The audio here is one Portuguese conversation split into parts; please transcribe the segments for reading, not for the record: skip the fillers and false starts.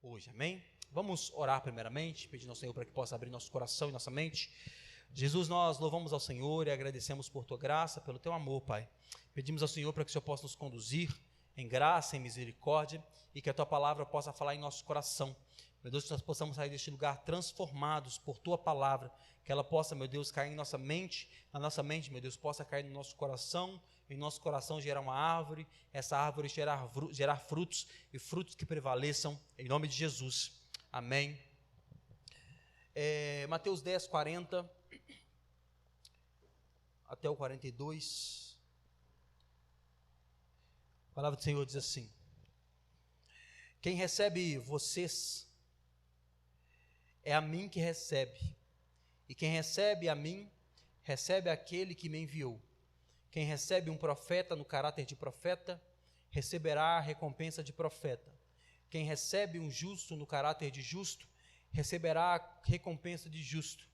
hoje, amém? Vamos orar primeiramente, pedindo ao Senhor para que possa abrir nosso coração e nossa mente. Jesus, nós louvamos ao Senhor e agradecemos por Tua graça, pelo Teu amor, Pai. Pedimos ao Senhor para que o Senhor possa nos conduzir em graça, em misericórdia, e que a Tua palavra possa falar em nosso coração. Meu Deus, que nós possamos sair deste lugar transformados por Tua palavra, que ela possa, meu Deus, cair em nossa mente, na nossa mente, meu Deus, possa cair no nosso coração, em nosso coração gerar uma árvore, essa árvore gerar frutos, e frutos que prevaleçam, em nome de Jesus. Amém. Mateus 10, 40 até o 42. A palavra do Senhor diz assim: quem recebe vocês, é a mim que recebe, e quem recebe a mim, recebe aquele que me enviou. Quem recebe um profeta no caráter de profeta, receberá a recompensa de profeta. Quem recebe um justo no caráter de justo, receberá a recompensa de justo.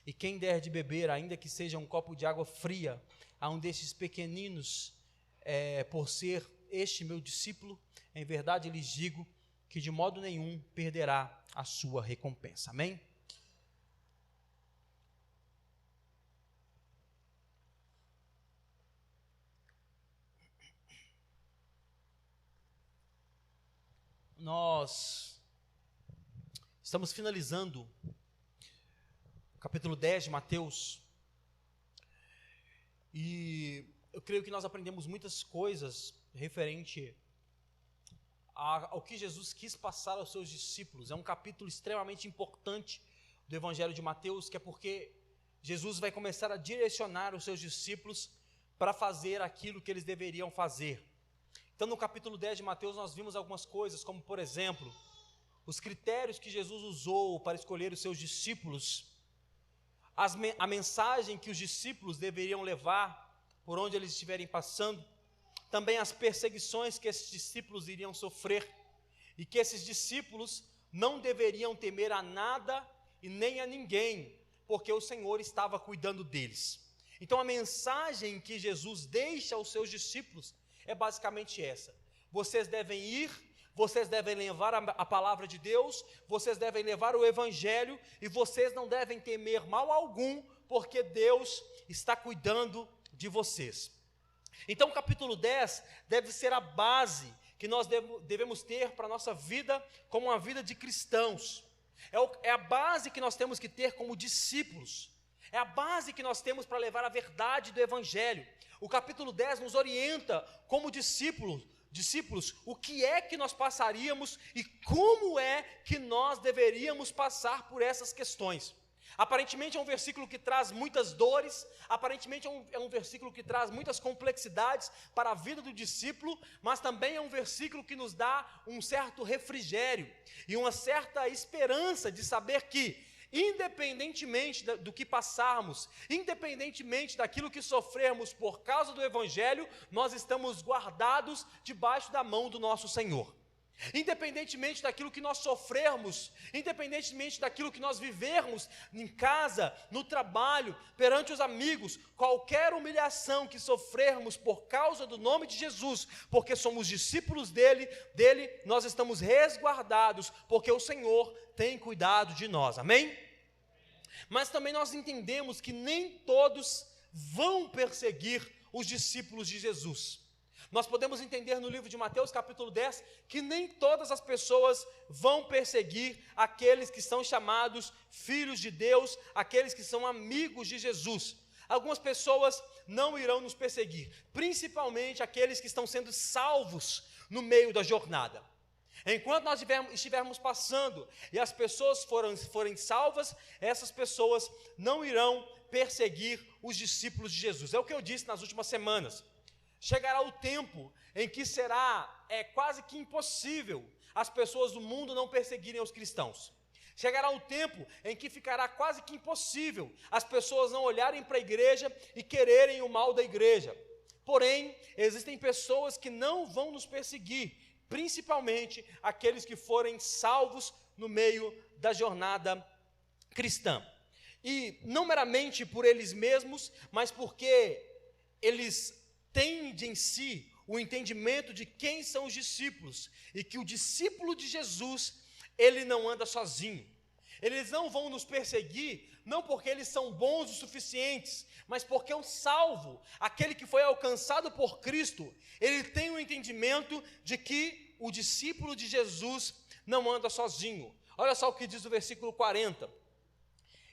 E quem der de beber, ainda que seja um copo de água fria, a um destes pequeninos, por ser este meu discípulo, em verdade lhes digo que de modo nenhum perderá a sua recompensa. Amém? Nós estamos finalizando o capítulo 10 de Mateus, e eu creio que nós aprendemos muitas coisas referente ao que Jesus quis passar aos seus discípulos. É um capítulo extremamente importante do Evangelho de Mateus, que é porque Jesus vai começar a direcionar os seus discípulos para fazer aquilo que eles deveriam fazer. Então, no capítulo 10 de Mateus, nós vimos algumas coisas, como, por exemplo, os critérios que Jesus usou para escolher os seus discípulos, a mensagem que os discípulos deveriam levar por onde eles estiverem passando, também as perseguições que esses discípulos iriam sofrer, e que esses discípulos não deveriam temer a nada e nem a ninguém, porque o Senhor estava cuidando deles. Então, a mensagem que Jesus deixa aos seus discípulos é basicamente essa: vocês devem ir, vocês devem levar a palavra de Deus, vocês devem levar o Evangelho, e vocês não devem temer mal algum, porque Deus está cuidando de vocês. Então, o capítulo 10 deve ser a base que nós devemos ter para a nossa vida como uma vida de cristãos. É a base que nós temos que ter como discípulos. É a base que nós temos para levar a verdade do Evangelho. O capítulo 10 nos orienta como discípulos, o que é que nós passaríamos e como é que nós deveríamos passar por essas questões. Aparentemente é um versículo que traz muitas dores, aparentemente é um versículo que traz muitas complexidades para a vida do discípulo, mas também é um versículo que nos dá um certo refrigério e uma certa esperança de saber que, independentemente do que passarmos, independentemente daquilo que sofrermos por causa do Evangelho, nós estamos guardados debaixo da mão do nosso Senhor. Independentemente daquilo que nós sofrermos, independentemente daquilo que nós vivermos em casa, no trabalho, perante os amigos, qualquer humilhação que sofrermos por causa do nome de Jesus, porque somos discípulos dele, nós estamos resguardados, porque o Senhor tem cuidado de nós, amém? Mas também nós entendemos que nem todos vão perseguir os discípulos de Jesus. Nós podemos entender no livro de Mateus, capítulo 10, que nem todas as pessoas vão perseguir aqueles que são chamados filhos de Deus, aqueles que são amigos de Jesus. Algumas pessoas não irão nos perseguir, principalmente aqueles que estão sendo salvos no meio da jornada. Enquanto nós estivermos passando e as pessoas forem salvas, essas pessoas não irão perseguir os discípulos de Jesus. É o que eu disse nas últimas semanas. Chegará o tempo em que será quase que impossível as pessoas do mundo não perseguirem os cristãos. Chegará o tempo em que ficará quase que impossível as pessoas não olharem para a igreja e quererem o mal da igreja. Porém, existem pessoas que não vão nos perseguir, principalmente aqueles que forem salvos no meio da jornada cristã. E não meramente por eles mesmos, mas porque eles têm em si o entendimento de quem são os discípulos, e que o discípulo de Jesus ele não anda sozinho. Eles não vão nos perseguir, não porque eles são bons o suficientes, mas porque o salvo, aquele que foi alcançado por Cristo, ele tem um entendimento de que o discípulo de Jesus não anda sozinho. Olha só o que diz o versículo 40.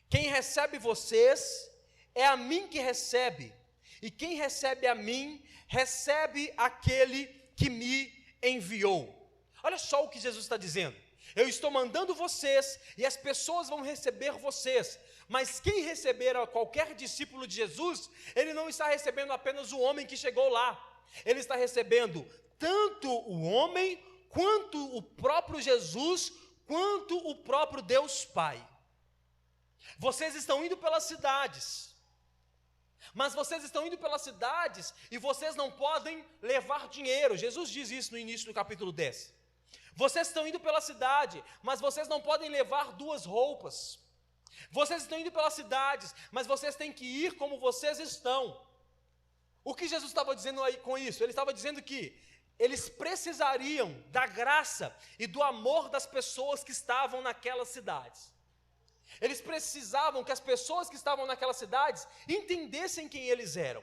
Quem recebe vocês, é a mim que recebe, e quem recebe a mim, recebe aquele que me enviou. Olha só o que Jesus está dizendo. Eu estou mandando vocês, e as pessoas vão receber vocês, mas quem receber a qualquer discípulo de Jesus, ele não está recebendo apenas o homem que chegou lá, ele está recebendo tanto o homem, quanto o próprio Jesus, quanto o próprio Deus Pai. Vocês estão indo pelas cidades, mas vocês estão indo pelas cidades e vocês não podem levar dinheiro. Jesus diz isso no início do capítulo 10. Vocês estão indo pela cidade, mas vocês não podem levar 2 roupas. Vocês estão indo pelas cidades, mas vocês têm que ir como vocês estão. O que Jesus estava dizendo aí com isso? Ele estava dizendo que eles precisariam da graça e do amor das pessoas que estavam naquelas cidades. Eles precisavam que as pessoas que estavam naquelas cidades entendessem quem eles eram.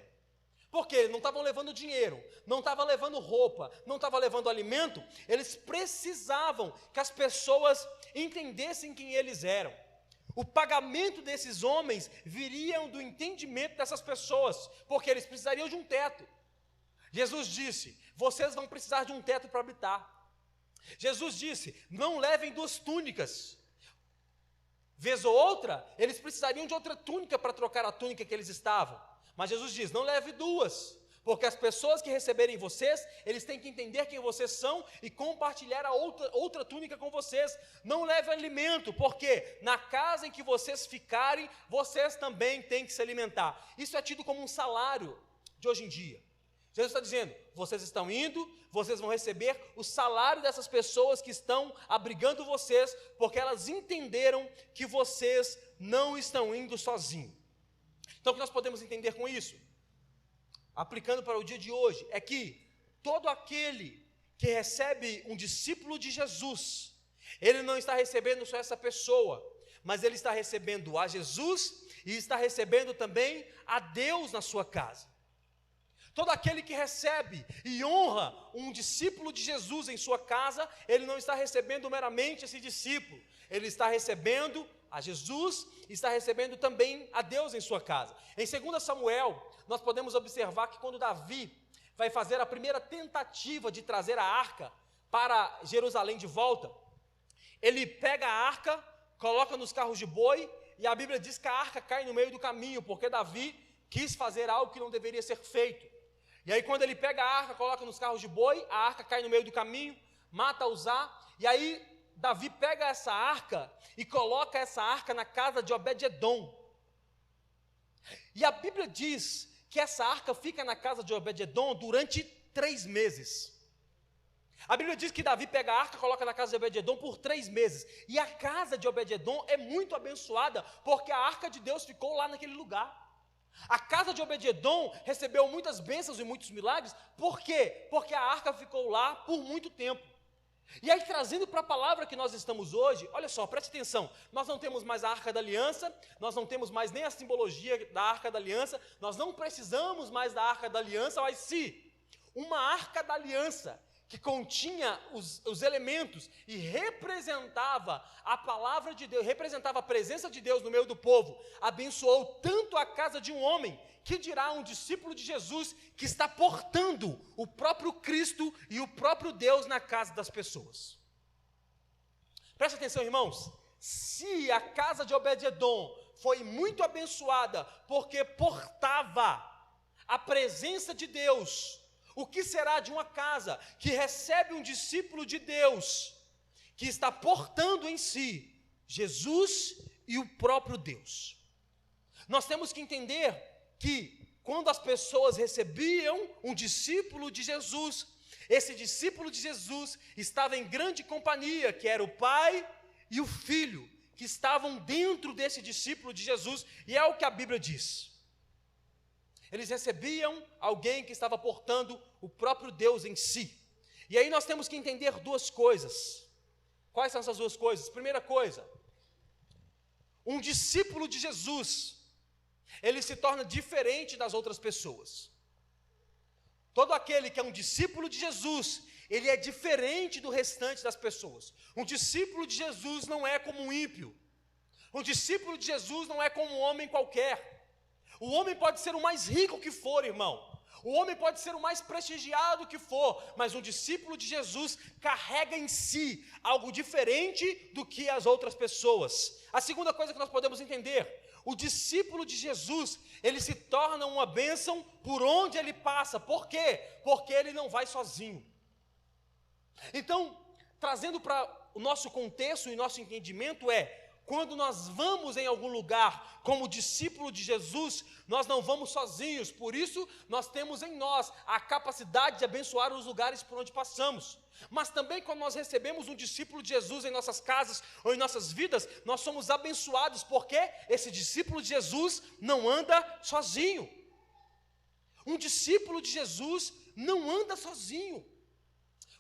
Porque não estavam levando dinheiro, não estavam levando roupa, não estavam levando alimento. Eles precisavam que as pessoas entendessem quem eles eram. O pagamento desses homens viria do entendimento dessas pessoas, porque eles precisariam de um teto. Jesus disse, vocês vão precisar de um teto para habitar. Jesus disse, não levem 2 túnicas. Vez ou outra, eles precisariam de outra túnica para trocar a túnica que eles estavam. Mas Jesus diz, não leve 2, porque as pessoas que receberem vocês, eles têm que entender quem vocês são e compartilhar a outra túnica com vocês. Não leve alimento, porque na casa em que vocês ficarem, vocês também têm que se alimentar. Isso é tido como um salário de hoje em dia. Jesus está dizendo, vocês estão indo, vocês vão receber o salário dessas pessoas que estão abrigando vocês, porque elas entenderam que vocês não estão indo sozinhos. Então o que nós podemos entender com isso? Aplicando para o dia de hoje, é que todo aquele que recebe um discípulo de Jesus, ele não está recebendo só essa pessoa, mas ele está recebendo a Jesus e está recebendo também a Deus na sua casa. Todo aquele que recebe e honra um discípulo de Jesus em sua casa, ele não está recebendo meramente esse discípulo, ele está recebendo a Jesus e está recebendo também a Deus em sua casa. Em 2 Samuel, nós podemos observar que quando Davi vai fazer a primeira tentativa de trazer a arca para Jerusalém de volta, ele pega a arca, coloca nos carros de boi, e a Bíblia diz que a arca cai no meio do caminho, porque Davi quis fazer algo que não deveria ser feito. E aí quando ele pega a arca, coloca nos carros de boi, a arca cai no meio do caminho, mata Uzá, e aí Davi pega essa arca e coloca essa arca na casa de Obed-edom. E a Bíblia diz que essa arca fica na casa de Obed-edom durante 3 meses. A Bíblia diz que Davi pega a arca e coloca na casa de Obed-edom por 3 meses. E a casa de Obed-edom é muito abençoada, porque a arca de Deus ficou lá naquele lugar. A casa de Obed-edom recebeu muitas bênçãos e muitos milagres. Por quê? Porque a arca ficou lá por muito tempo. E aí, trazendo para a palavra que nós estamos hoje, olha só, preste atenção, nós não temos mais a Arca da Aliança, nós não temos mais nem a simbologia da Arca da Aliança, nós não precisamos mais da Arca da Aliança, mas se uma Arca da Aliança que continha os elementos e representava a palavra de Deus, representava a presença de Deus no meio do povo, abençoou tanto a casa de um homem, que dirá um discípulo de Jesus que está portando o próprio Cristo e o próprio Deus na casa das pessoas. Preste atenção, irmãos, se a casa de Obed-edom foi muito abençoada porque portava a presença de Deus, o que será de uma casa que recebe um discípulo de Deus, que está portando em si Jesus e o próprio Deus? Nós temos que entender que quando as pessoas recebiam um discípulo de Jesus, esse discípulo de Jesus estava em grande companhia, que era o Pai e o Filho, que estavam dentro desse discípulo de Jesus, e é o que a Bíblia diz. Eles recebiam alguém que estava portando o próprio Deus em si. E aí nós temos que entender 2 coisas. Quais são essas duas coisas? Primeira coisa, um discípulo de Jesus, ele se torna diferente das outras pessoas. Todo aquele que é um discípulo de Jesus, ele é diferente do restante das pessoas. Um discípulo de Jesus não é como um ímpio. Um discípulo de Jesus não é como um homem qualquer. O homem pode ser o mais rico que for, irmão. O homem pode ser o mais prestigiado que for, mas um discípulo de Jesus carrega em si algo diferente do que as outras pessoas. A segunda coisa que nós podemos entender, o discípulo de Jesus, ele se torna uma bênção por onde ele passa. Por quê? Porque ele não vai sozinho. Então, trazendo para o nosso contexto e nosso entendimento quando nós vamos em algum lugar como discípulo de Jesus, nós não vamos sozinhos, por isso nós temos em nós a capacidade de abençoar os lugares por onde passamos. Mas também quando nós recebemos um discípulo de Jesus em nossas casas ou em nossas vidas, nós somos abençoados, porque esse discípulo de Jesus não anda sozinho. Um discípulo de Jesus não anda sozinho.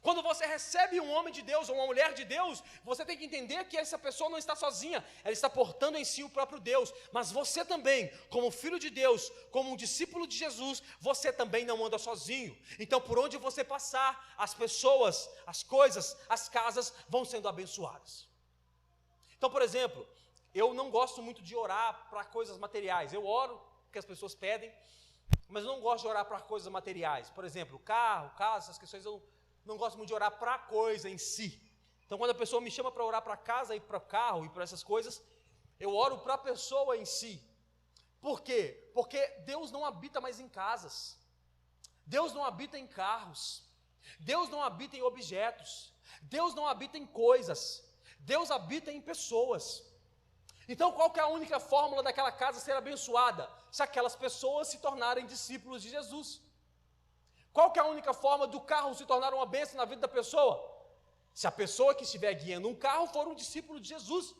Quando você recebe um homem de Deus ou uma mulher de Deus, você tem que entender que essa pessoa não está sozinha, ela está portando em si o próprio Deus. Mas você também, como filho de Deus, como um discípulo de Jesus, você também não anda sozinho. Então, por onde você passar, as pessoas, as coisas, as casas vão sendo abençoadas. Então, por exemplo, eu não gosto muito de orar para coisas materiais. Eu oro porque as pessoas pedem, mas eu não gosto de orar para coisas materiais. Por exemplo, carro, casa, essas questões eu não gosto muito de orar para a coisa em si. Então, quando a pessoa me chama para orar para a casa e para o carro e para essas coisas, eu oro para a pessoa em si. Por quê? Porque Deus não habita mais em casas. Deus não habita em carros. Deus não habita em objetos. Deus não habita em coisas. Deus habita em pessoas. Então, qual que é a única fórmula daquela casa ser abençoada? Se aquelas pessoas se tornarem discípulos de Jesus. Qual que é a única forma do carro se tornar uma bênção na vida da pessoa? Se a pessoa que estiver guiando um carro for um discípulo de Jesus.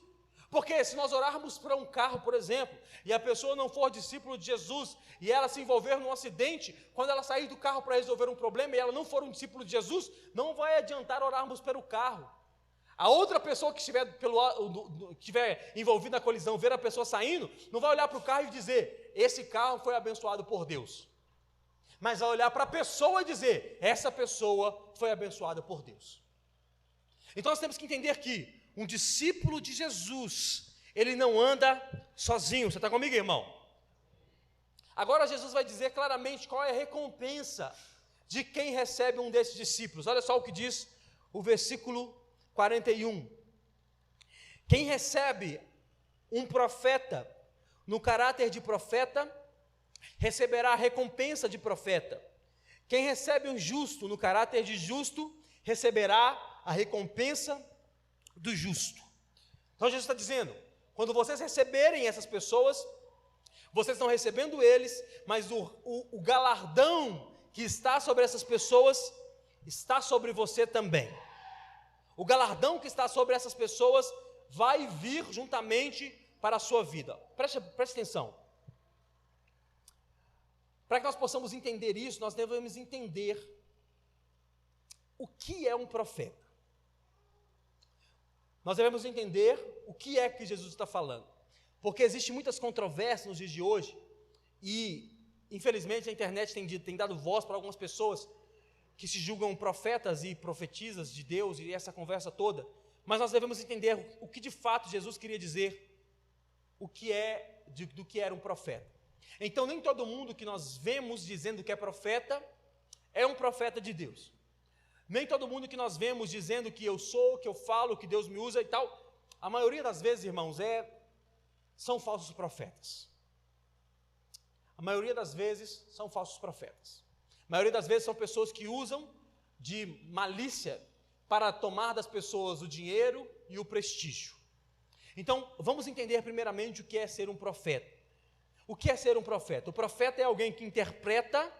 Porque se nós orarmos para um carro, por exemplo, e a pessoa não for discípulo de Jesus, e ela se envolver num acidente, quando ela sair do carro para resolver um problema, e ela não for um discípulo de Jesus, não vai adiantar orarmos pelo carro. A outra pessoa que estiver envolvida na colisão, ver a pessoa saindo, não vai olhar para o carro e dizer, esse carro foi abençoado por Deus. Mas vai olhar para a pessoa e dizer, essa pessoa foi abençoada por Deus. Então nós temos que entender que um discípulo de Jesus, ele não anda sozinho. Você está comigo, irmão? Agora Jesus vai dizer claramente qual é a recompensa de quem recebe um desses discípulos. Olha só o que diz o versículo 41. Quem recebe um profeta no caráter de profeta, receberá a recompensa de profeta. Quem recebe um justo no caráter de justo, receberá a recompensa do justo. Então Jesus está dizendo, quando vocês receberem essas pessoas, vocês estão recebendo eles, mas o galardão que está sobre essas pessoas, está sobre você também. O galardão que está sobre essas pessoas, vai vir juntamente para a sua vida. Preste atenção. Para que nós possamos entender isso, nós devemos entender o que é um profeta. Nós devemos entender o que é que Jesus está falando. Porque existem muitas controvérsias nos dias de hoje, e infelizmente a internet tem dado voz para algumas pessoas que se julgam profetas e profetisas de Deus, e essa conversa toda. Mas nós devemos entender o que de fato Jesus queria dizer, do que era um profeta. Então, nem todo mundo que nós vemos dizendo que é um profeta de Deus. Nem todo mundo que nós vemos dizendo que eu sou, que eu falo, que Deus me usa e tal. A maioria das vezes, irmãos, são falsos profetas. A maioria das vezes são falsos profetas. A maioria das vezes são pessoas que usam de malícia para tomar das pessoas o dinheiro e o prestígio. Então, vamos entender primeiramente o que é ser um profeta. O que é ser um profeta? O profeta é alguém que interpreta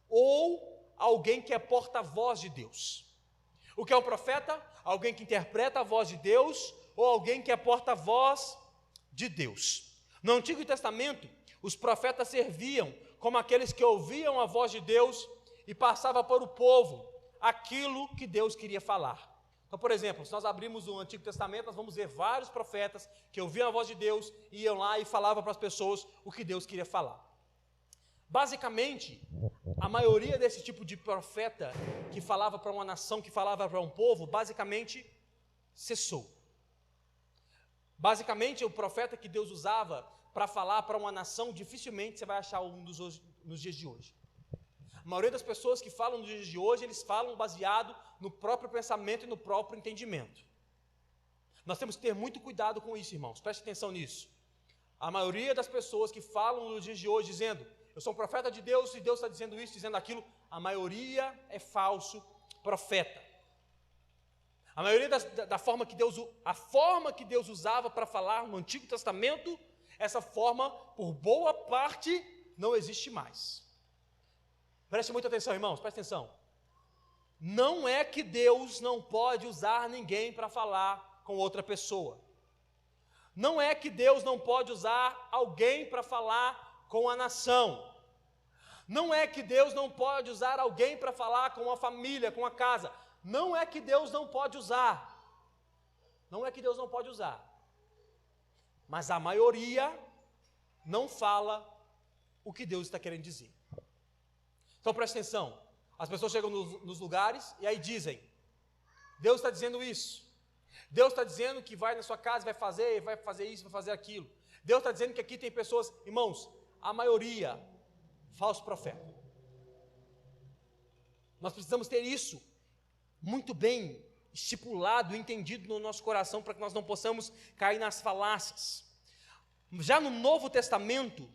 ou alguém que é porta-voz de Deus. O que é um profeta? Alguém que interpreta a voz de Deus ou alguém que é porta-voz de Deus. No Antigo Testamento, os profetas serviam como aqueles que ouviam a voz de Deus e passavam para o povo aquilo que Deus queria falar. Então, por exemplo, se nós abrirmos o Antigo Testamento, nós vamos ver vários profetas que ouviam a voz de Deus, iam lá e falavam para as pessoas o que Deus queria falar. Basicamente, a maioria desse tipo de profeta que falava para uma nação, que falava para um povo, basicamente cessou. Basicamente, o profeta que Deus usava para falar para uma nação, dificilmente você vai achar um nos dias de hoje. A maioria das pessoas que falam nos dias de hoje, eles falam baseado no próprio pensamento e no próprio entendimento. Nós temos que ter muito cuidado com isso, irmãos, preste atenção nisso. A maioria das pessoas que falam nos dias de hoje dizendo, eu sou um profeta de Deus e Deus está dizendo isso, dizendo aquilo, a maioria é falso profeta. A maioria da forma que Deus usava para falar no Antigo Testamento, essa forma, por boa parte, não existe mais. Preste muita atenção, irmãos, preste atenção. Não é que Deus não pode usar ninguém para falar com outra pessoa. Não é que Deus não pode usar alguém para falar com a nação. Não é que Deus não pode usar alguém para falar com a família, com a casa. Não é que Deus não pode usar. Não é que Deus não pode usar. Mas a maioria não fala o que Deus está querendo dizer. Então preste atenção, as pessoas chegam nos lugares e aí dizem, Deus está dizendo isso, Deus está dizendo que vai na sua casa, vai fazer isso, vai fazer aquilo, Deus está dizendo que aqui tem pessoas, irmãos, a maioria, falso profeta. Nós precisamos ter isso muito bem estipulado, entendido no nosso coração, para que nós não possamos cair nas falácias. Já no Novo Testamento,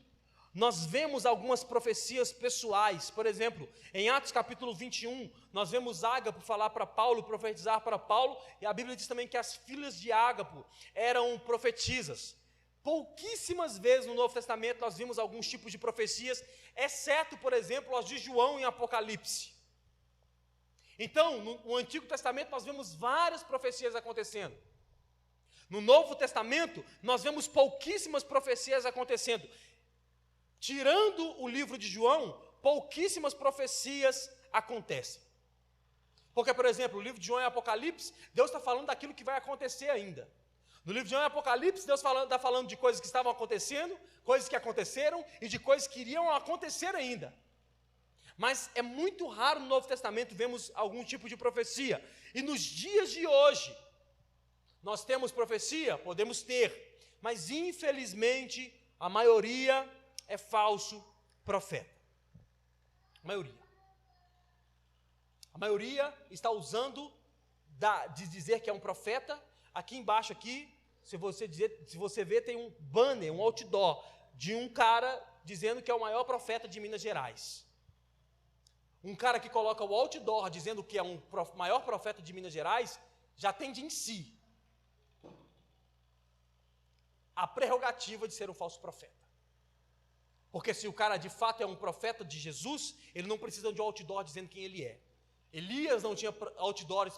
nós vemos algumas profecias pessoais. Por exemplo, em Atos capítulo 21, nós vemos Ágapo falar para Paulo, profetizar para Paulo, e a Bíblia diz também que as filhas de Ágapo eram profetisas. Pouquíssimas vezes no Novo Testamento nós vimos alguns tipos de profecias, exceto, por exemplo, as de João em Apocalipse. Então, no Antigo Testamento nós vemos várias profecias acontecendo. No Novo Testamento, nós vemos pouquíssimas profecias acontecendo. Tirando o livro de João, pouquíssimas profecias acontecem. Porque, por exemplo, o livro de João e Apocalipse, Deus está falando daquilo que vai acontecer ainda. No livro de João e Apocalipse, Deus está falando de coisas que estavam acontecendo, coisas que aconteceram e de coisas que iriam acontecer ainda. Mas é muito raro no Novo Testamento vermos algum tipo de profecia. E nos dias de hoje, nós temos profecia? Podemos ter. Mas, infelizmente, a maioria é falso profeta. A maioria está usando de dizer que é um profeta. Aqui embaixo, se você ver, tem um banner, um outdoor, de um cara dizendo que é o maior profeta de Minas Gerais. Um cara que coloca o outdoor dizendo que é o maior profeta de Minas Gerais, já tem em si a prerrogativa de ser um falso profeta. Porque se o cara de fato é um profeta de Jesus, ele não precisa de um outdoor dizendo quem ele é. Elias não tinha outdoors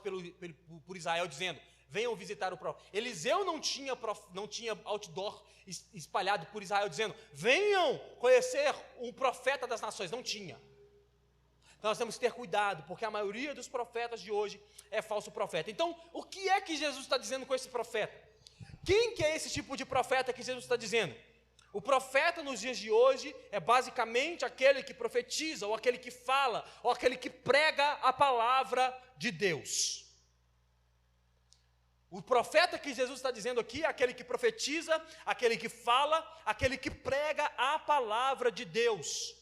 por Israel dizendo, venham visitar o profeta. Eliseu não tinha outdoor espalhado por Israel dizendo, venham conhecer um profeta das nações. Não tinha. Então nós temos que ter cuidado, porque a maioria dos profetas de hoje é falso profeta. Então, o que é que Jesus está dizendo com esse profeta? Quem que é esse tipo de profeta que Jesus está dizendo? O profeta nos dias de hoje é basicamente aquele que profetiza, ou aquele que fala, ou aquele que prega a palavra de Deus. O profeta que Jesus está dizendo aqui é aquele que profetiza, aquele que fala, aquele que prega a palavra de Deus.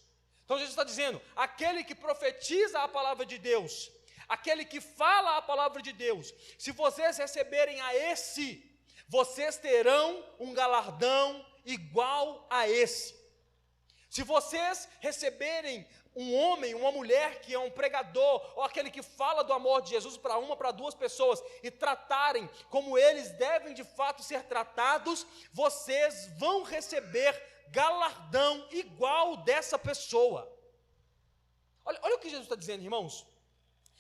Então Jesus está dizendo, aquele que profetiza a palavra de Deus, aquele que fala a palavra de Deus, se vocês receberem a esse, vocês terão um galardão igual a esse. Se vocês receberem um homem, uma mulher que é um pregador, ou aquele que fala do amor de Jesus para uma, para duas pessoas, e tratarem como eles devem de fato ser tratados, vocês vão receber galardão igual dessa pessoa. Olha o que Jesus está dizendo, irmãos.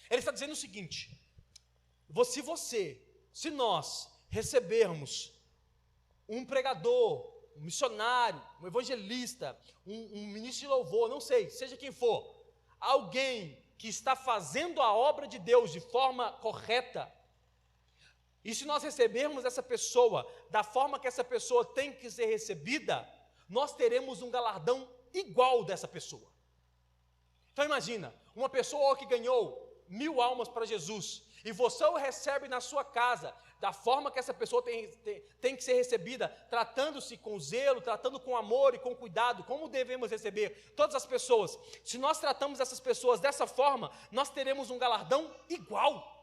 Ele está dizendo o seguinte, se nós recebermos um pregador, um missionário, um evangelista, um ministro de louvor, não sei, seja quem for, alguém que está fazendo a obra de Deus de forma correta, E se nós recebermos essa pessoa da forma que essa pessoa tem que ser recebida, nós teremos um galardão igual dessa pessoa. Então imagina, uma pessoa que ganhou 1000 almas para Jesus, e você o recebe na sua casa, da forma que essa pessoa tem que ser recebida, tratando-se com zelo, tratando com amor e com cuidado, como devemos receber todas as pessoas. Se nós tratamos essas pessoas dessa forma, nós teremos um galardão igual.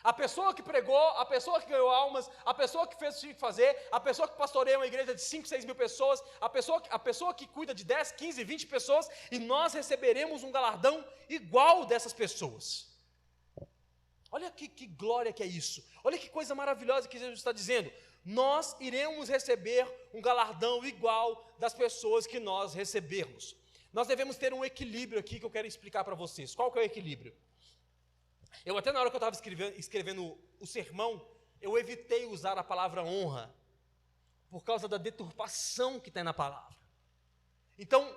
A pessoa que pregou, a pessoa que ganhou almas, a pessoa que fez o que tinha que fazer, a pessoa que pastoreia uma igreja de 5, 6 mil pessoas, a pessoa que cuida de 10, 15, 20 pessoas, e nós receberemos um galardão igual dessas pessoas. Olha que glória que é isso. Olha que coisa maravilhosa que Jesus está dizendo. Nós iremos receber um galardão igual das pessoas que nós recebermos. Nós devemos ter um equilíbrio aqui que eu quero explicar para vocês. Qual que é o equilíbrio? Eu até na hora que eu estava escrevendo o sermão, eu evitei usar a palavra honra, por causa da deturpação que tem na palavra. Então,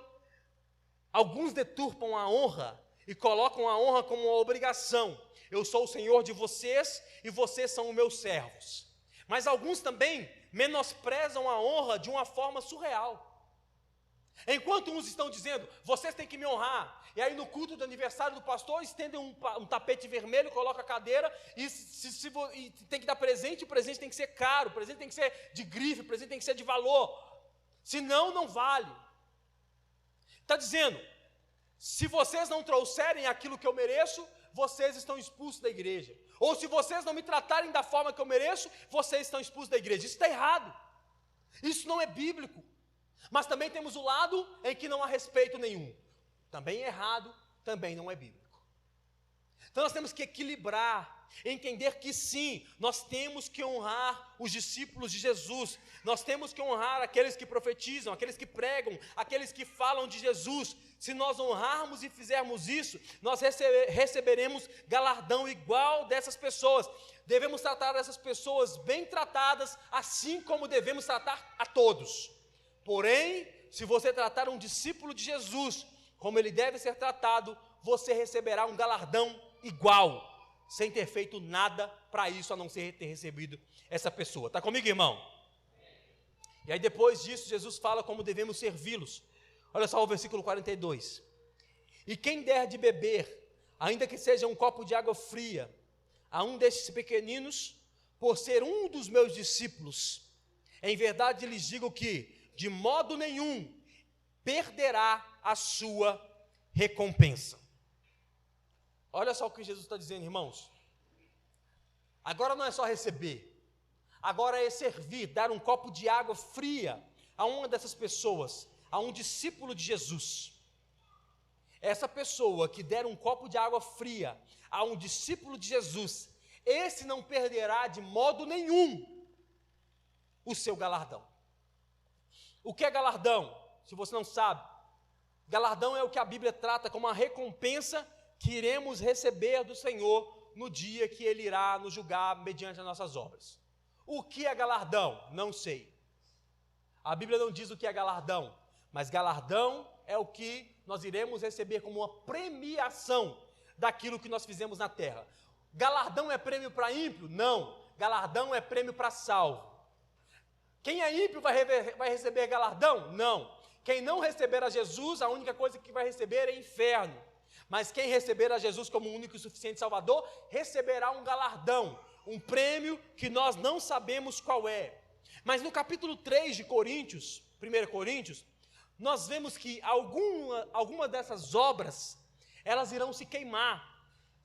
alguns deturpam a honra e colocam a honra como uma obrigação. Eu sou o Senhor de vocês e vocês são os meus servos. Mas alguns também menosprezam a honra de uma forma surreal. Enquanto uns estão dizendo, vocês têm que me honrar, e aí no culto do aniversário do pastor, estendem um tapete vermelho, colocam a cadeira, e tem que dar presente, o presente tem que ser caro, o presente tem que ser de grife, o presente tem que ser de valor, senão não vale. Está dizendo, se vocês não trouxerem aquilo que eu mereço, vocês estão expulsos da igreja. Ou se vocês não me tratarem da forma que eu mereço, vocês estão expulsos da igreja. Isso está errado. Isso não é bíblico. Mas também temos o lado em que não há respeito nenhum. Também é errado, também não é bíblico. Então nós temos que equilibrar, entender que sim, nós temos que honrar os discípulos de Jesus. Nós temos que honrar aqueles que profetizam, aqueles que pregam, aqueles que falam de Jesus. Se nós honrarmos e fizermos isso, nós receberemos galardão igual dessas pessoas. Devemos tratar essas pessoas bem tratadas, assim como devemos tratar a todos. Porém, se você tratar um discípulo de Jesus como ele deve ser tratado, você receberá um galardão igual, sem ter feito nada para isso, a não ser ter recebido essa pessoa. Está comigo, irmão? E aí depois disso, Jesus fala como devemos servi-los. Olha só o versículo 42. E quem der de beber, ainda que seja um copo de água fria, a um destes pequeninos, por ser um dos meus discípulos, em verdade lhes digo que, de modo nenhum, perderá a sua recompensa. Olha só o que Jesus está dizendo, irmãos. Agora não é só receber, agora é servir, dar um copo de água fria a uma dessas pessoas, a um discípulo de Jesus. Essa pessoa que der um copo de água fria a um discípulo de Jesus, esse não perderá de modo nenhum o seu galardão. O que é galardão? Se você não sabe, galardão é o que a Bíblia trata como uma recompensa que iremos receber do Senhor no dia que Ele irá nos julgar mediante as nossas obras. O que é galardão? Não sei. A Bíblia não diz o que é galardão, mas galardão é o que nós iremos receber como uma premiação daquilo que nós fizemos na terra. Galardão é prêmio para ímpio? Não. Galardão é prêmio para salvo. Quem é ímpio vai receber galardão? Não. Quem não receber a Jesus, a única coisa que vai receber é inferno. Mas quem receber a Jesus como único e suficiente Salvador, receberá um galardão, um prêmio que nós não sabemos qual é. Mas no capítulo 3 de Coríntios, 1 Coríntios, nós vemos que alguma dessas obras, elas irão se queimar.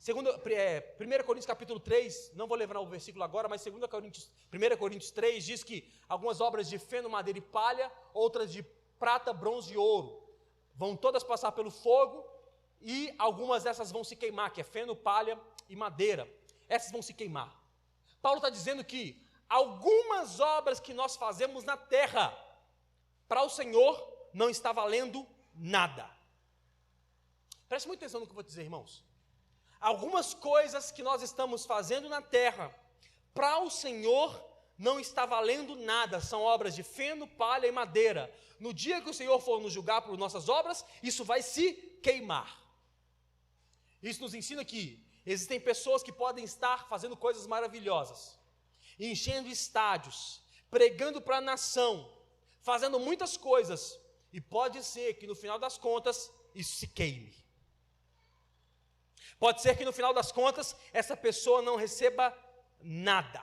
1 Coríntios capítulo 3, não vou lembrar o versículo agora, mas 1 Coríntios 3 diz que algumas obras de feno, madeira e palha, outras de prata, bronze e ouro, vão todas passar pelo fogo e algumas dessas vão se queimar, que é feno, palha e madeira. Essas vão se queimar. Paulo está dizendo que algumas obras que nós fazemos na terra, para o Senhor, não está valendo nada. Preste muita atenção no que eu vou dizer, irmãos. Algumas coisas que nós estamos fazendo na terra, para o Senhor não está valendo nada, são obras de feno, palha e madeira. No dia que o Senhor for nos julgar por nossas obras, isso vai se queimar. Isso nos ensina que Existem pessoas que podem estar fazendo coisas maravilhosas, enchendo estádios, pregando para a nação, fazendo muitas coisas, e pode ser que no final das contas isso se queime. Pode ser que no final das contas essa pessoa não receba nada.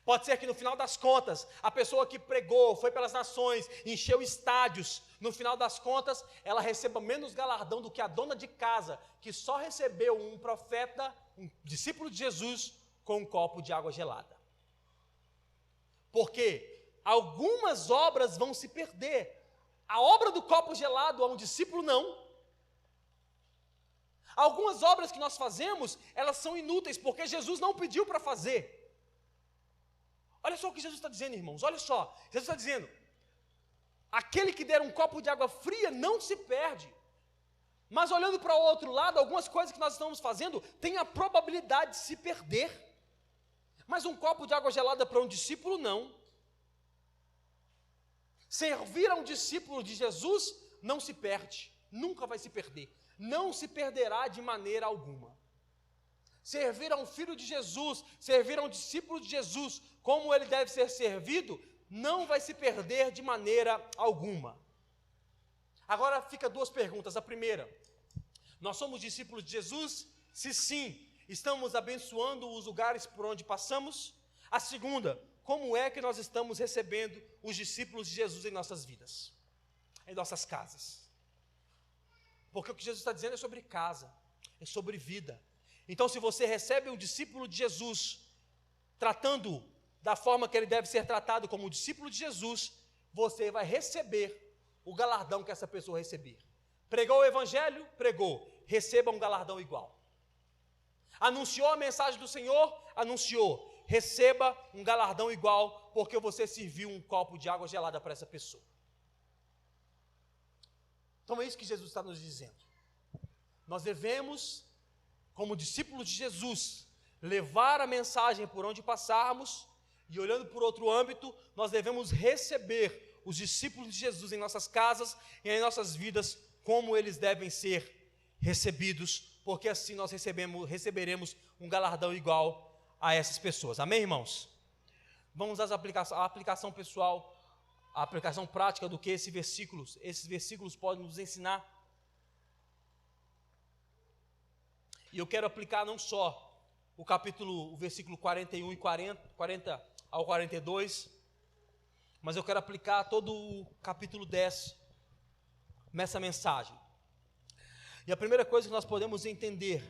Pode ser que no final das contas a pessoa que pregou, foi pelas nações, encheu estádios, no final das contas ela receba menos galardão do que a dona de casa, que só recebeu um profeta, um discípulo de Jesus, com um copo de água gelada. Porque algumas obras vão se perder. A obra do copo gelado a um discípulo não. Algumas obras que nós fazemos, elas são inúteis, porque Jesus não pediu para fazer. Olha só o que Jesus está dizendo, irmãos, olha só. Jesus está dizendo, aquele que der um copo de água fria não se perde. Mas olhando para o outro lado, algumas coisas que nós estamos fazendo têm a probabilidade de se perder. Mas um copo de água gelada para um discípulo, não. Servir a um discípulo de Jesus não se perde, nunca vai se perder. Não se perderá de maneira alguma. Servir a um filho de Jesus, servir a um discípulo de Jesus, como ele deve ser servido, não vai se perder de maneira alguma. Agora fica duas perguntas. A primeira, nós somos discípulos de Jesus? Se sim, estamos abençoando os lugares por onde passamos? A segunda, como é que nós estamos recebendo os discípulos de Jesus em nossas vidas, em nossas casas? Porque o que Jesus está dizendo é sobre casa, é sobre vida. Então, se você recebe um discípulo de Jesus, tratando da forma que ele deve ser tratado como discípulo de Jesus, você vai receber o galardão que essa pessoa receber. Pregou o evangelho? Pregou. Receba um galardão igual. Anunciou a mensagem do Senhor? Anunciou. Receba um galardão igual, porque você serviu um copo de água gelada para essa pessoa. Então é isso que Jesus está nos dizendo. Nós devemos, como discípulos de Jesus, levar a mensagem por onde passarmos, e olhando por outro âmbito, nós devemos receber os discípulos de Jesus em nossas casas e em nossas vidas, como eles devem ser recebidos, porque assim nós receberemos um galardão igual a essas pessoas. Amém, irmãos? Vamos às a aplicação pessoal, a aplicação prática do que esses versículos podem nos ensinar. E eu quero aplicar não só o versículo 41 e 40 ao 42, mas eu quero aplicar todo o capítulo 10 nessa mensagem. E a primeira coisa que nós podemos entender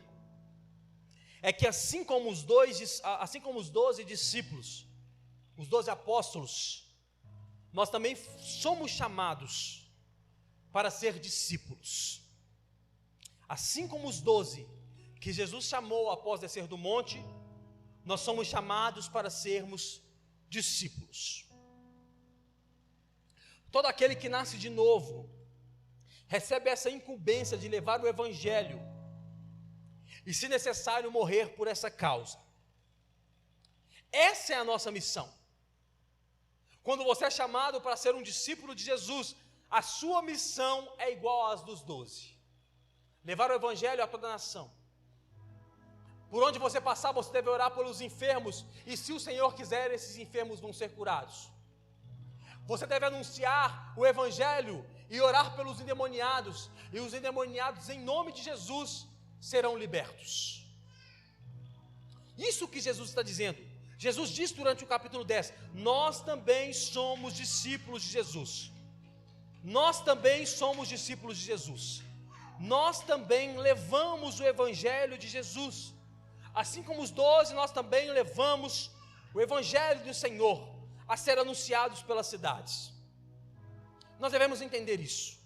é que assim como os 12 discípulos, os 12 apóstolos, nós também somos chamados para ser discípulos. Assim como os 12 que Jesus chamou após descer do monte, nós somos chamados para sermos discípulos. Todo aquele que nasce de novo recebe essa incumbência de levar o evangelho e, se necessário, morrer por essa causa. Essa é a nossa missão. Quando você é chamado para ser um discípulo de Jesus, a sua missão é igual às dos 12. Levar o evangelho a toda a nação. Por onde você passar, você deve orar pelos enfermos, e se o Senhor quiser, esses enfermos vão ser curados. Você deve anunciar o evangelho e orar pelos endemoniados, e os endemoniados, em nome de Jesus, serão libertos. Isso que Jesus está dizendo. Jesus disse durante o capítulo 10, nós também somos discípulos de Jesus. Nós também somos discípulos de Jesus. Nós também levamos o evangelho de Jesus. Assim como os 12, nós também levamos o evangelho do Senhor a ser anunciados pelas cidades. Nós devemos entender isso.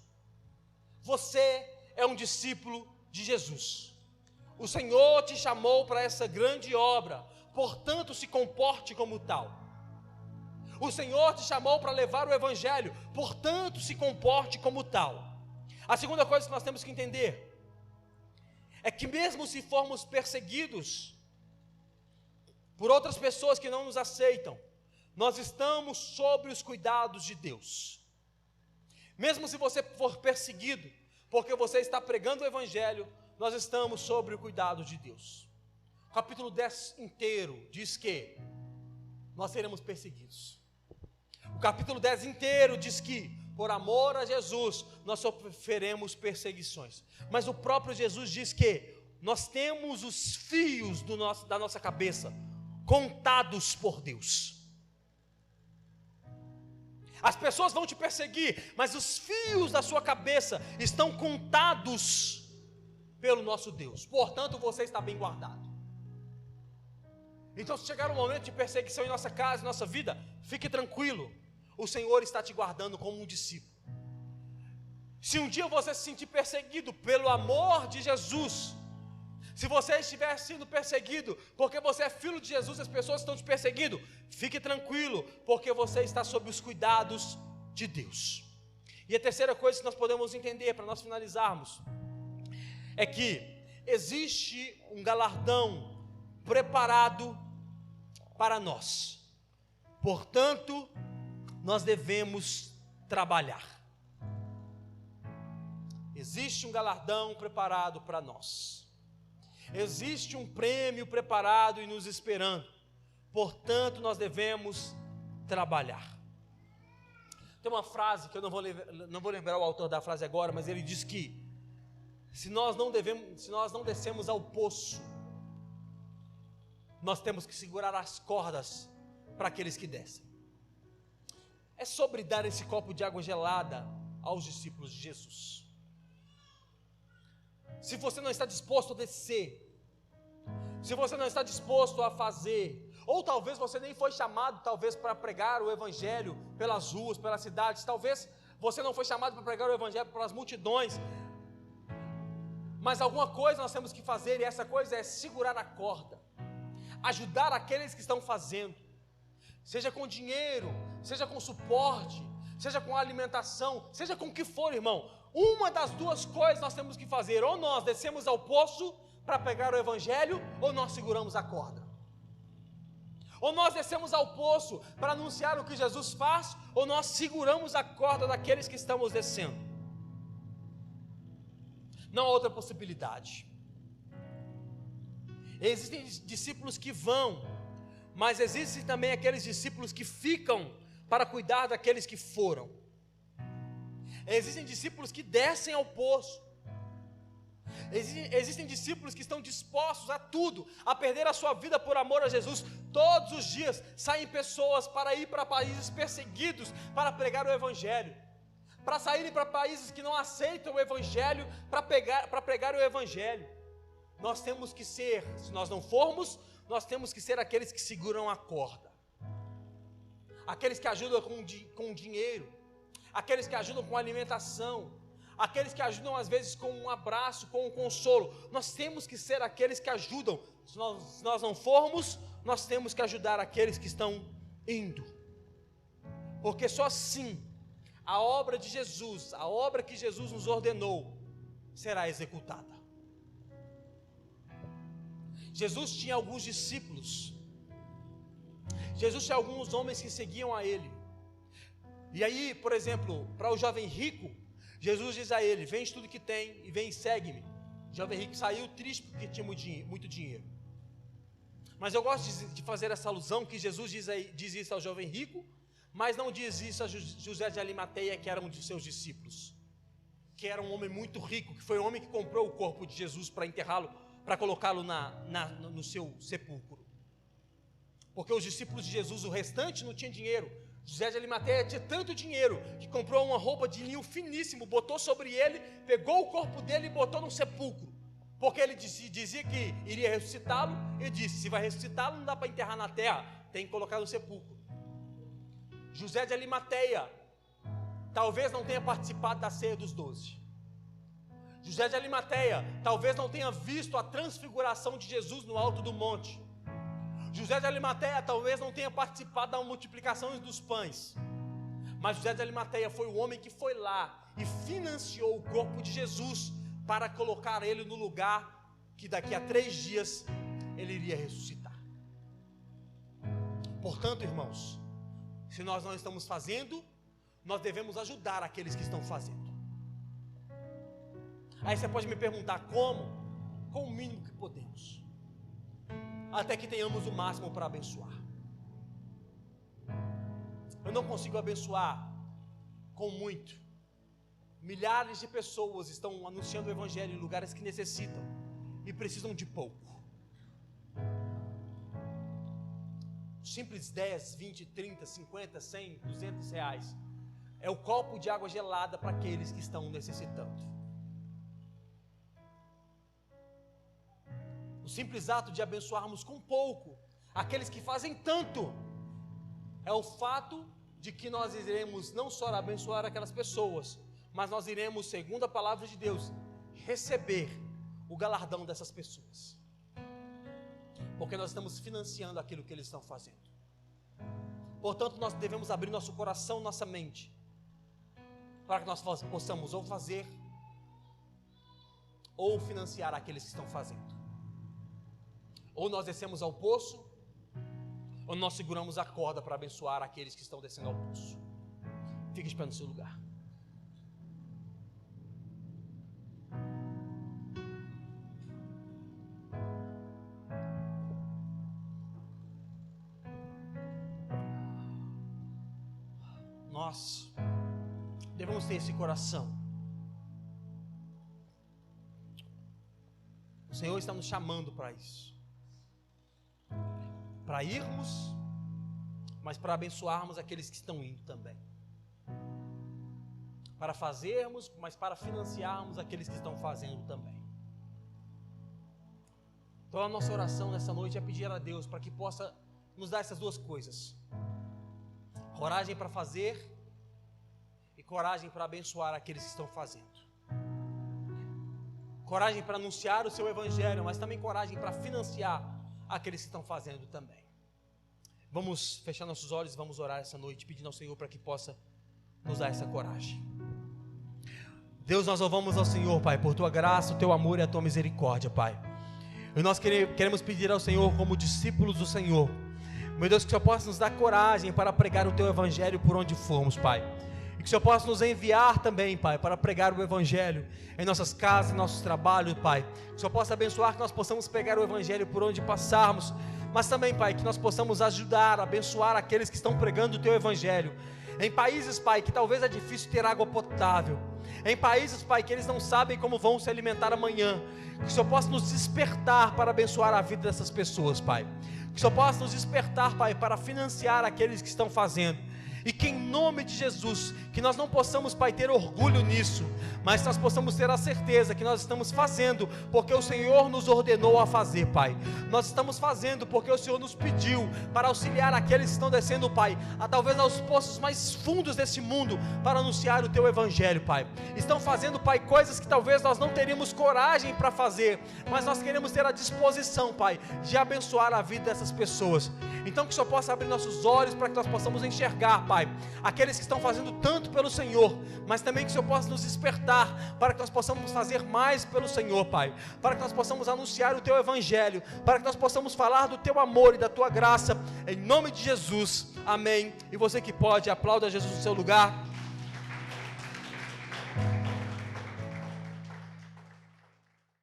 Você é um discípulo de Jesus. O Senhor te chamou para essa grande obra, portanto se comporte como tal. O Senhor te chamou para levar o evangelho, portanto se comporte como tal. A segunda coisa que nós temos que entender é que mesmo se formos perseguidos por outras pessoas que não nos aceitam, nós estamos sob os cuidados de Deus. Mesmo se você for perseguido porque você está pregando o evangelho, nós estamos sob o cuidado de Deus. O capítulo 10 inteiro diz que nós seremos perseguidos. O capítulo 10 inteiro diz que, por amor a Jesus, nós sofreremos perseguições. Mas o próprio Jesus diz que nós temos os fios da nossa cabeça contados por Deus. As pessoas vão te perseguir, mas os fios da sua cabeça estão contados pelo nosso Deus. Portanto, você está bem guardado. Então, se chegar um momento de perseguição em nossa casa, em nossa vida, fique tranquilo. O Senhor está te guardando como um discípulo. Se um dia você se sentir perseguido pelo amor de Jesus, se você estiver sendo perseguido porque você é filho de Jesus, as pessoas estão te perseguindo, fique tranquilo, porque você está sob os cuidados de Deus. E a terceira coisa que nós podemos entender, para nós finalizarmos, é que existe um galardão preparado para nós. Portanto, nós devemos trabalhar. Existe um galardão preparado para nós. Existe um prêmio preparado e nos esperando. Portanto, nós devemos trabalhar. Tem uma frase que eu não vou lembrar o autor da frase agora, mas ele diz que se nós não descemos ao poço, nós temos que segurar as cordas para aqueles que descem. É sobre dar esse copo de água gelada aos discípulos de Jesus. Se você não está disposto a descer, se você não está disposto a fazer, ou talvez você nem foi chamado para pregar o evangelho pelas ruas, pelas cidades, talvez você não foi chamado para pregar o evangelho pelas multidões, mas alguma coisa nós temos que fazer, e essa coisa é segurar a corda, ajudar aqueles que estão fazendo, seja com dinheiro, seja com suporte, seja com alimentação, seja com o que for, irmão. Uma das duas coisas nós temos que fazer: ou nós descemos ao poço para pegar o evangelho, ou nós seguramos a corda. Ou nós descemos ao poço para anunciar o que Jesus faz, ou nós seguramos a corda daqueles que estamos descendo. Não há outra possibilidade. Existem discípulos que vão, mas existem também aqueles discípulos que ficam para cuidar daqueles que foram. Existem discípulos que descem ao poço. Existem discípulos que estão dispostos a tudo, a perder a sua vida por amor a Jesus. Todos os dias saem pessoas para ir para países perseguidos para pregar o evangelho, para saírem para países que não aceitam o evangelho para pregar o evangelho. Nós temos que ser, se nós não formos, nós temos que ser aqueles que seguram a corda, aqueles que ajudam com dinheiro, aqueles que ajudam com alimentação, aqueles que ajudam às vezes com um abraço, com um consolo. Nós temos que ser aqueles que ajudam. Se nós não formos, nós temos que ajudar aqueles que estão indo, porque só assim a obra de Jesus, a obra que Jesus nos ordenou, será executada. Jesus tinha alguns discípulos, Jesus tinha alguns homens que seguiam a Ele. E aí, por exemplo, para o jovem rico, Jesus diz a ele: vende tudo que tem e vem e segue-me. O jovem rico saiu triste porque tinha muito dinheiro. Mas eu gosto de fazer essa alusão que Jesus diz isso ao jovem rico, mas não diz isso a José de Arimateia, que era um de seus discípulos, que era um homem muito rico, que foi o homem que comprou o corpo de Jesus para enterrá-lo, para colocá-lo no seu sepulcro. Porque os discípulos de Jesus, o restante, não tinha dinheiro. José de Arimateia tinha tanto dinheiro que comprou uma roupa de linho finíssimo, botou sobre ele, pegou o corpo dele e botou num sepulcro, porque ele dizia que iria ressuscitá-lo. Ele disse: se vai ressuscitá-lo, não dá para enterrar na terra, tem que colocar no sepulcro. José de Arimateia talvez não tenha participado da ceia dos 12. José de Arimateia talvez não tenha visto a transfiguração de Jesus no alto do monte. José de Arimateia talvez não tenha participado da multiplicação dos pães, mas José de Arimateia foi o homem que foi lá e financiou o corpo de Jesus para colocar ele no lugar que daqui a 3 dias ele iria ressuscitar. Portanto, irmãos, se nós não estamos fazendo, nós devemos ajudar aqueles que estão fazendo. Aí você pode me perguntar: como? Com o mínimo que podemos. até que tenhamos o máximo para abençoar. Eu não consigo abençoar com muito. Milhares de pessoas estão anunciando o evangelho em lugares que necessitam e precisam de pouco. Simples 10, 20, 30, 50, 100, 200 reais é o copo de água gelada para aqueles que estão necessitando. O simples ato de abençoarmos com pouco aqueles que fazem tanto é o fato de que nós iremos não só abençoar aquelas pessoas, mas nós iremos, segundo a palavra de Deus, receber o galardão dessas pessoas, porque nós estamos financiando aquilo que eles estão fazendo. Portanto, nós devemos abrir nosso coração, nossa mente, para que nós possamos ou fazer ou financiar aqueles que estão fazendo. Ou nós descemos ao poço, ou nós seguramos a corda para abençoar aqueles que estão descendo ao poço. Fique de pé no seu lugar. Nós devemos ter esse coração. O Senhor está nos chamando para isso, para irmos, mas para abençoarmos aqueles que estão indo também, para fazermos, mas para financiarmos aqueles que estão fazendo também. Então a nossa oração nessa noite é pedir a Deus para que possa nos dar essas duas coisas: coragem para fazer e coragem para abençoar aqueles que estão fazendo. Coragem para anunciar o seu evangelho, mas também coragem para financiar aqueles que estão fazendo também. Vamos fechar nossos olhos e vamos orar essa noite, pedindo ao Senhor para que possa nos dar essa coragem. Deus, nós louvamos ao Senhor, Pai, por Tua graça, o Teu amor e a Tua misericórdia, Pai. E nós queremos pedir ao Senhor, como discípulos do Senhor, meu Deus, que o Senhor possa nos dar coragem para pregar o Teu evangelho por onde formos, Pai. E que o Senhor possa nos enviar também, Pai, para pregar o evangelho em nossas casas, em nossos trabalhos, Pai. Que o Senhor possa abençoar, que nós possamos pregar o evangelho por onde passarmos, mas também, Pai, que nós possamos ajudar, abençoar aqueles que estão pregando o Teu evangelho em países, Pai, que talvez é difícil ter água potável, em países, Pai, que eles não sabem como vão se alimentar amanhã. Que o Senhor possa nos despertar para abençoar a vida dessas pessoas, Pai. Que o Senhor possa nos despertar, Pai, para financiar aqueles que estão fazendo. E que em nome de Jesus, que nós não possamos, Pai, ter orgulho nisso, mas nós possamos ter a certeza que nós estamos fazendo porque o Senhor nos ordenou a fazer, Pai. Nós estamos fazendo porque o Senhor nos pediu para auxiliar aqueles que estão descendo, Pai, a talvez aos poços mais fundos desse mundo, para anunciar o Teu evangelho, Pai. Estão fazendo, Pai, coisas que talvez nós não teríamos coragem para fazer, mas nós queremos ter a disposição, Pai, de abençoar a vida dessas pessoas. Então que o Senhor possa abrir nossos olhos para que nós possamos enxergar, Pai, aqueles que estão fazendo tanto pelo Senhor, mas também que o Senhor possa nos despertar para que nós possamos fazer mais pelo Senhor, Pai, para que nós possamos anunciar o Teu evangelho, para que nós possamos falar do Teu amor e da Tua graça, em nome de Jesus, amém. E você que pode, aplauda Jesus no seu lugar.